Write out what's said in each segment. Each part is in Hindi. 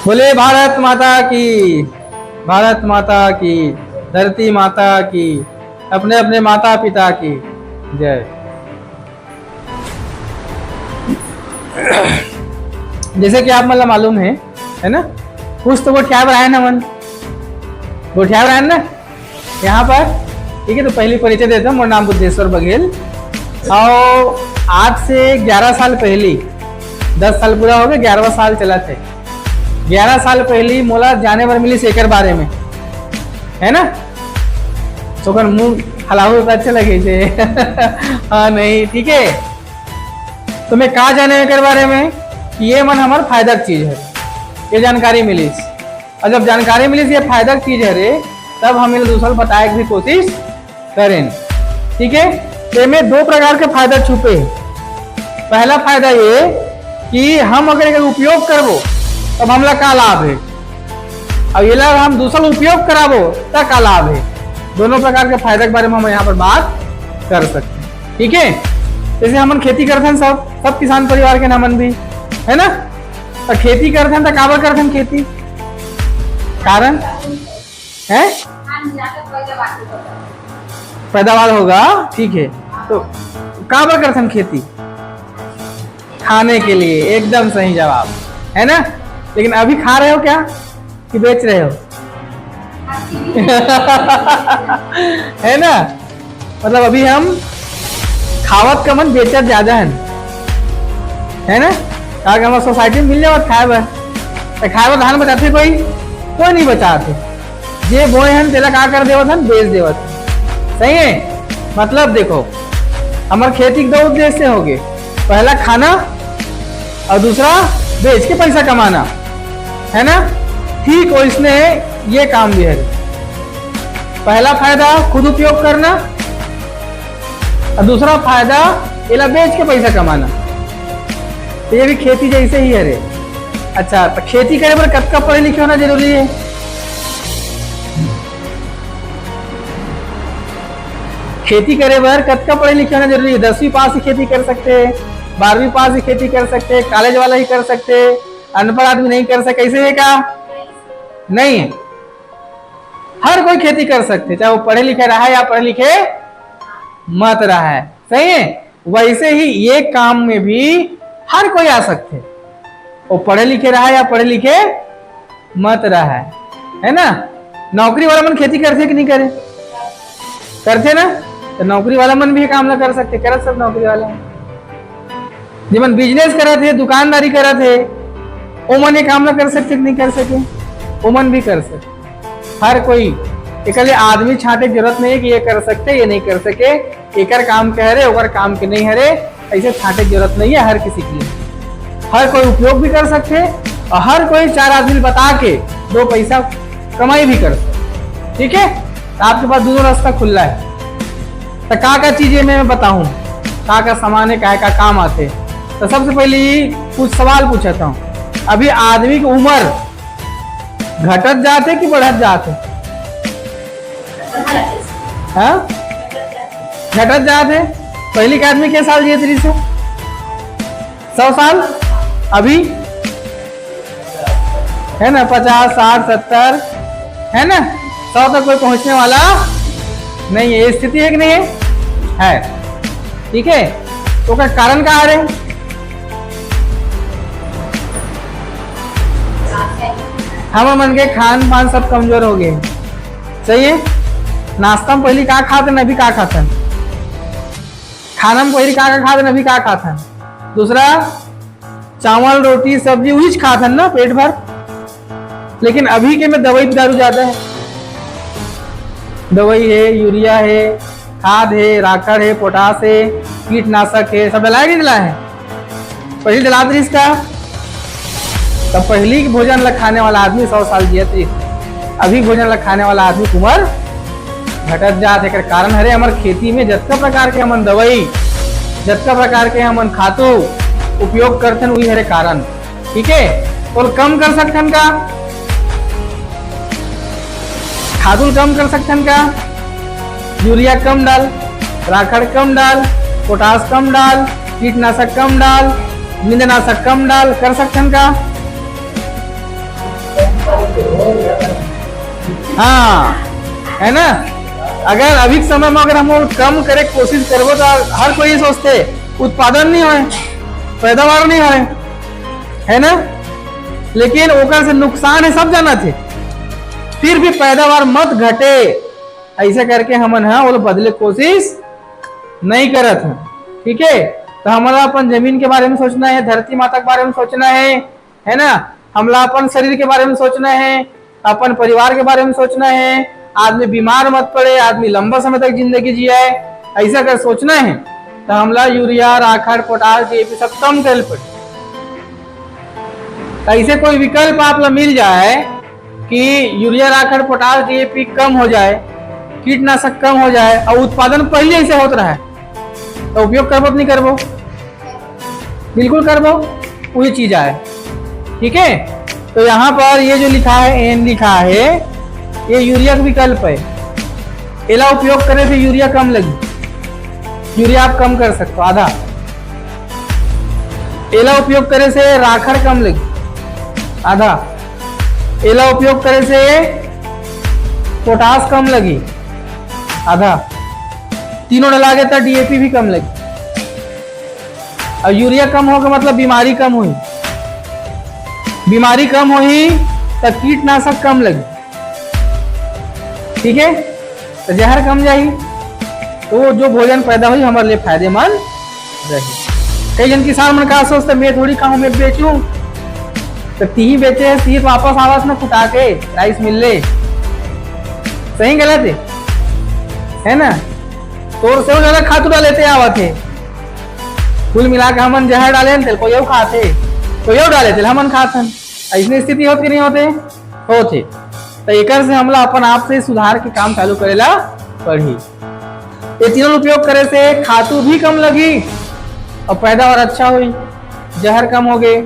बोले भारत माता की, भारत माता की, धरती माता की, अपने अपने माता पिता की जय। जैसे कि आप मतलब मालूम है ना, कुछ तो गोठिया रहा है ना मन, गोठिया रहा है ना यहाँ पर। ठीक है, तो पहली परिचय देता हूँ। मेरा नाम बुद्धेश्वर बघेल और आज से 11 साल पहले, 10 साल पूरा हो गया, 11वां साल चला थे। 11 साल पहले मोला जाने पर मिली शेखर बारे में, है ना। सोकर मुंह हलाओ तो अच्छे लगे थे। हाँ नहीं ठीक है, तो मैं कहा जाने के बारे में कि ये मन हमारा फायदा की चीज है, ये जानकारी मिली। और जब जानकारी मिली ये फायदा की चीज है रे, तब हम इन्हें दूसरों को बताने की भी कोशिश करें। ठीक है, तो में 2 प्रकार के फायदा छुपे हैं। पहला फायदा ये कि हम अगर एक उपयोग करबो तब हमला का लाभ है, और ये लाभ हम दूसरा उपयोग कराबो तब का लाभ है। दोनों प्रकार के फायदे के बारे में हम यहाँ पर बात कर सकते हैं। ठीक है, जैसे हम खेती करते हैं, सब किसान परिवार के नामन भी है ना। तो खेती करते हैं तो काबर करते हैं खेती, कारण है पैदावार होगा। ठीक है, तो काबर करते हैं खेती, खाने के लिए। एकदम सही जवाब है ना। लेकिन अभी खा रहे हो क्या कि बेच रहे हो? है ना, मतलब अभी हम खावत का मन बेचत ज्यादा है ना। अगर हमारे सोसाइटी में मिल जाओ खाए बर धान बचाते कोई नहीं बचाते। जे बोए हैं तेला का कर देवत हन, बेच देवत। सही है, मतलब देखो हमारे खेती के 2 उद्देश्य हो गए, पहला खाना और दूसरा बेच के पैसा कमाना, है ना। ठीक हो, इसने ये काम भी है। पहला फायदा खुद उपयोग करना और दूसरा फायदा इला बेच के पैसा कमाना। तो ये भी खेती जैसे ही है रे। अच्छा, तो खेती करे पर कब पढ़े लिखे होना जरूरी है? खेती करे बर कब पढ़े लिखे होना जरूरी है? 10वीं पास ही खेती कर सकते हैं, 12वीं पास ही खेती कर सकते हैं, कॉलेज वाला ही कर सकते हैं, अनपढ़ आदमी नहीं कर सकते। ऐसे है क्या? नहीं है, हर कोई खेती कर सकते, चाहे वो पढ़े लिखे रहा है या पढ़े लिखे मत रहा है। सही है, वैसे ही ये काम में भी हर कोई आ सकते, वो पढ़े लिखे रहा है या पढ़े लिखे मत रहा है ना। नौकरी वाला मन खेती करते कि नहीं करे? करते ना। तो नौकरी वाला मन भी काम ना कर सकते, कर सब नौकरी वाला जीवन बिजनेस करा थे, दुकानदारी करा थे, ओमन ये काम ना कर सकते, नहीं कर सके, ओमन भी कर सकते। हर कोई एक आदमी छाटे जरूरत नहीं है कि ये कर सकते ये नहीं कर सके, एकर काम कह रहे ओकर काम के नहीं हरे, ऐसे छाटे जरूरत नहीं है। हर किसी की, हर कोई उपयोग भी कर सकते और हर कोई 4 आदमी बता के 2 पैसा कमाई भी कर सकते। ठीक है, तो आपके पास दोनों रास्ता खुला है। तो का चीजें मैं बताऊं, का सामान है, का काम आते। तो सबसे पहले कुछ सवाल पूछता हूँ, अभी आदमी की उम्र घटत जाते कि बढ़त जाते? हाँ, घटत जाते। पहले के आदमी के साल जिए थे? 100 साल। अभी है ना 50, 60, 70 है ना, 100 तक कोई पहुंचने वाला नहीं है। ये स्थिति है कि नहीं है? ठीक है, तो का कारण क्या है? हम मन के खान पान सब कमजोर हो गए। सही है, नाश्ता में पहले क्या खाते न अभी क्या खाते हैं, खाना में पहले क्या खाते न अभी क्या खाते हैं। दूसरा चावल रोटी सब्जी वही खाते हैं ना पेट भर, लेकिन अभी के में दवाई दारू ज्यादा है। दवाई है, यूरिया है, खाद है, राखड़ है, पोटास है, कीटनाशक है, सब डला नहीं डला है? पहले डला दी इसका। तब पहली भोजन ला खाने वाला आदमी 100 साल जिया थे, अभी भोजन ला खाने वाला आदमी की उम्र घटत जात है। कारण हरे हमारे खेती में जितना प्रकार के हमन दवाई, जितना प्रकार के हमन खातू उपयोग करते हैं वही हरे कारण। ठीक है, तो कम कर सकते हैं का खादुल, कम कर सकते हैं का यूरिया कम डाल, राखड़ कम डाल, पोटास कम डाल, कीटनाशक कम डाल, नींदनाशक कम डाल, कर सकते हैं का? हाँ, है ना। अगर अभी के समय में अगर हम कम करे कोशिश करबो तो हर कोई सोचते उत्पादन नहीं होए, पैदावार नहीं होए, है ना। लेकिन ओकर से नुकसान है सब जाना थे, फिर भी पैदावार मत घटे ऐसे करके हमन है वो बदले कोशिश नहीं करत है। ठीक है, तो हमारा अपन जमीन के बारे में सोचना है, धरती माता के बारे में सोचना है ना। हमला अपन शरीर के बारे में सोचना है, अपन परिवार के बारे में सोचना है, आदमी बीमार मत पड़े, आदमी लंबा समय तक जिंदगी जिए, ऐसा अगर सोचना है तो हमला यूरिया, राखड़, पोटाश, डीएपी सब कम कर पड़े। ऐसे कोई विकल्प आप लोग मिल जाए कि यूरिया, राखड़, पोटाश, डीएपी कम हो जाए, कीटनाशक कम हो जाए और उत्पादन पहले ऐसे होता रहा है, तो उपयोग करबो नहीं करबो? बिल्कुल करबो, वही चीज आए। ठीक है, तो यहाँ पर ये जो लिखा है एन लिखा है, ये यूरिया का विकल्प है। एला उपयोग करे तो यूरिया कम लगी, यूरिया आप कम कर सकते हो आधा। एला उपयोग करे से राखड़ कम लगी आधा। एला उपयोग करे से पोटाश कम लगी आधा। तीनों डला गया तो डीएपी भी कम लगी। और यूरिया कम होगा मतलब बीमारी कम हुई, बीमारी कम हुई तो कीटनाशक कम लगी। ठीक है, तो जहर कम जाई तो जो भोजन पैदा हुई हमारे लिए फायदेमंद रही। कई जन किसान मन का सोचते मैं थोड़ी खाऊं, मैं बेचूं, तो ती बेचे ती वापस आवास में फुटा के राइस मिल ले, सही गलत है ना। तो से ज्यादा खातू डाले थे आवत है, कुल मिला के हमन जहर डाले थे, कोई और खाते, कोई और डाले थे हमन खातन। ऐसी स्थिति होती नहीं होते। तो एक से हमला अपन आप से सुधार के काम चालू करेला पड़ी। ये तीनों उपयोग करे से खातू भी कम लगी और पैदावार अच्छा हुई, जहर कम हो गए।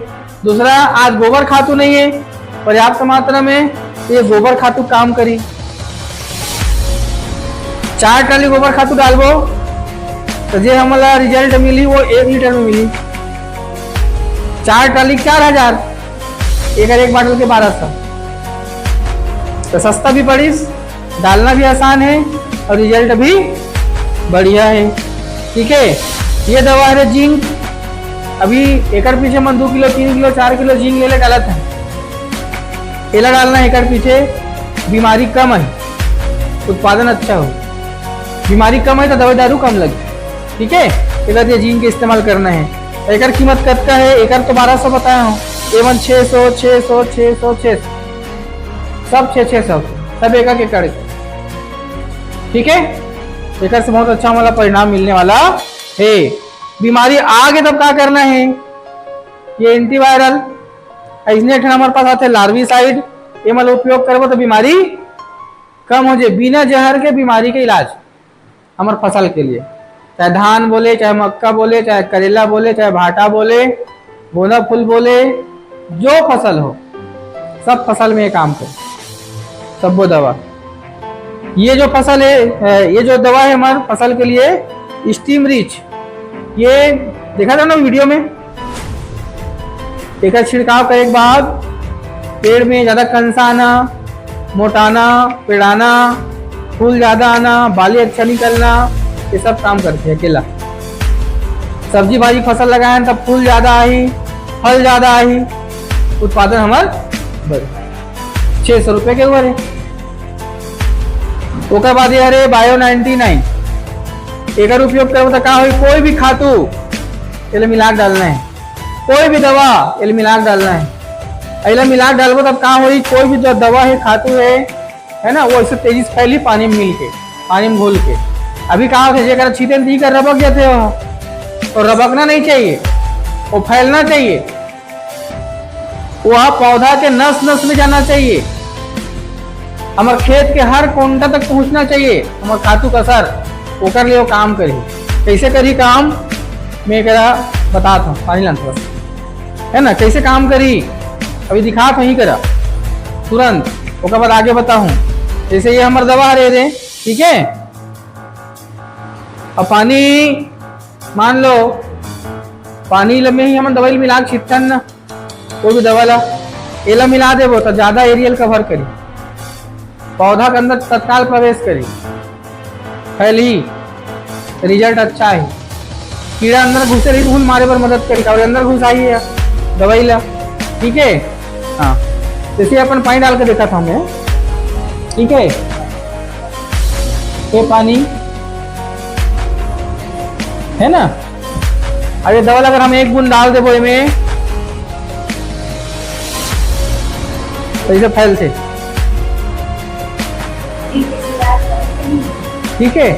दूसरा, आज गोबर खातू नहीं है पर्याप्त मात्रा में, ये गोबर खातू काम करी। 4 ट्राली गोबर खातू डालबो तो जे हमारा रिजल्ट मिली वो 1 लीटर में मिली। 4 ट्राली 4000, एक बाटल के 1200, तो सस्ता भी पड़ी, डालना भी आसान है और रिजल्ट भी बढ़िया है। ठीक है, ये दवा है जिंक। अभी एकड़ पीछे मन 2 किलो, 3 किलो, 4 किलो जिंक ले डालत है। केला डालना एकड़ पीछे, बीमारी कम है, उत्पादन अच्छा हो। बीमारी कम है तो दवाई दारू कम लगे। ठीक है, एकड़ ये जिंक इस्तेमाल करना है। एकड़ कीमत कतका है? एकड़ तो 1200 बताया हूँ, एवं 600, 600, 600, 600, सब 600 सब एक एकड़। ठीक है, एकड़ से बहुत अच्छा हमारा परिणाम मिलने वाला है। बीमारी आगे तब क्या करना है? ये एंटीवायरल ऐसने हमारे पास आते लार्विसाइड, ये मतलब उपयोग करबो तो बीमारी कम हो जाए। बिना जहर के बीमारी के इलाज हमारे फसल के लिए, चाहे धान बोले, चाहे मक्का बोले, चाहे करेला बोले, चाहे भाटा बोले, गोंदा फूल बोले, जो फसल हो सब फसल में ये काम करे, सब वो दवा। ये जो फसल है, ये जो दवा है हमारे फसल के लिए स्टीम रिच, ये देखा था ना वीडियो में। एक छिड़काव करे के बाद पेड़ में ज्यादा कंसा आना, मोटाना, पेड़ाना, फूल ज्यादा आना, बाली अच्छा निकलना, ये सब काम करते हैं अकेला। सब्जी भाजी फसल लगाए तब फूल ज्यादा आई, फल ज्यादा आई, उत्पादन हमारे बढ़े। 600 रुपये के ऊपर है। ओकर बाद ये अरे बायो 99 एक उपयोग करो तो का हो, कोई भी खातू एल मिलाक डालना है, कोई भी दवा एल मिलाक डालना है। एला मिलाक डालबो तब का हो, कोई भी जो दवा है खातू है ना, वो इससे तेजी से फैली पानी में मिल के, पानी में घोल के। अभी कहा थे छीटे दी कर रबक जाते हो, तो रबकना नहीं चाहिए, वो फैलना चाहिए, वह पौधा के नस नस में जाना चाहिए, हमारे खेत के हर कोंटा तक पहुंचना चाहिए हमारे खातू का सर। ओकर लिए वो काम करी, कैसे करी काम मैं करा बताता हूँ। पानी लाना है ना, कैसे काम करी अभी दिखा तो ही करा तुरंत, ओकर बाद आगे बताऊँ। जैसे ये हमारे दवा रहे थे, ठीक है। अब पानी मान लो, पानी में ही हम दवाई मिला छिटन ना, कोई भी दवा ला एला मिला देबो तो ज्यादा एरियल कवर करी, पौधा के अंदर तत्काल प्रवेश करी, फैली, रिजल्ट अच्छा है। कीड़ा अंदर घुसे रही तो फूल मारे पर मदद करी और अंदर घुस आई है दवाई ला। ठीक है, हाँ जैसे अपन पानी डाल के देखा था हमें। ठीक है, ये पानी है ना, अरे दवा अगर हम एक बूंद डाल दे बोए में तो इसे फैल से। ठीक है,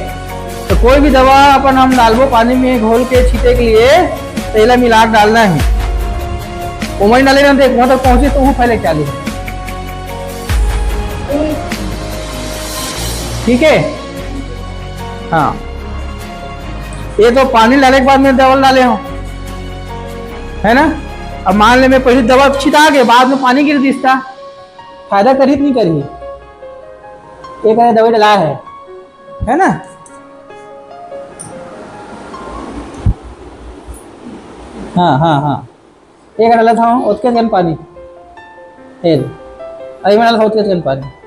तो कोई भी दवा अपन हम डालबो पानी में घोल के छींटे के लिए तेला मिला के डालना है। उमर डाले ना देख वहां तक पहुंचे तो वो पहले क्या ले। ठीक है, हाँ ये तो पानी डालने के बाद में दवा डाले हो है ना। अब मान ले मैं पहले दवा छिटा के बाद में पानी गिर दिसता, फायदा करी नहीं करिए, एक दवा डला है ना। हाँ हाँ हाँ, एक डाला था उसके जन पानी तेल, अरे मैं डाला था उसके जन पानी।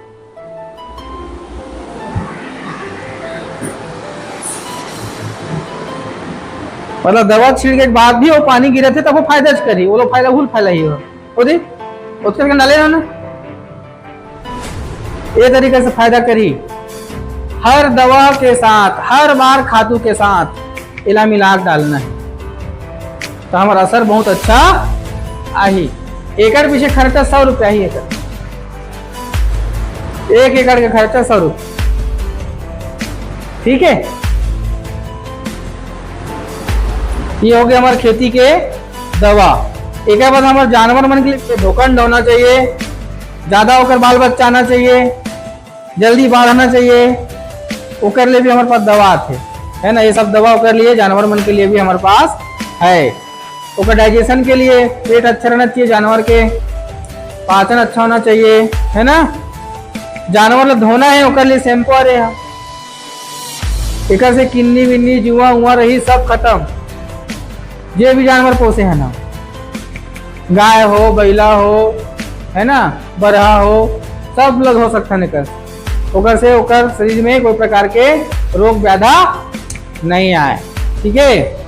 मतलब दवा छिड़के के बाद भी वो पानी गिरे थे तब वो फायदा करी, वो लोग फायदा भूल फैला ही हो दी उसके डाले ना ये तरीके से फायदा करी। हर दवा के साथ, हर बार खातू के साथ इला मिलाक डालना है तो हमारा असर बहुत अच्छा आई। एकड़ पीछे खर्चा 100 रुपया ही एकड़, 1 एकड़ का खर्चा 100 रुपये। ठीक है, ये हो गया हमारे खेती के दवा। एक बाद हमारे जानवर मन के लिए धोखा नहीं होना चाहिए, ज्यादा होकर बाल बच्चा आना चाहिए, जल्दी बढ़ना चाहिए, ओकर लिए भी हमारे पास दवा आते है ना। ये सब दवा कर लिए जानवर मन के लिए भी हमारे पास है। ओकर डाइजेशन के लिए पेट अच्छा रहना चाहिए, जानवर के पाचन अच्छा होना चाहिए है ना। जानवर ला धोना है ओकर लिए शैम्पू आ रहे हैं, एक से किन्नी विन्नी जुआ उआ रही सब खत्म। जे भी जानवर पोसे है ना, गाय हो बैला हो है ना, बरहा हो, सब लोग हो सकता है ओकर से ओकर शरीर में कोई प्रकार के रोग व्याधा नहीं आए। ठीक है।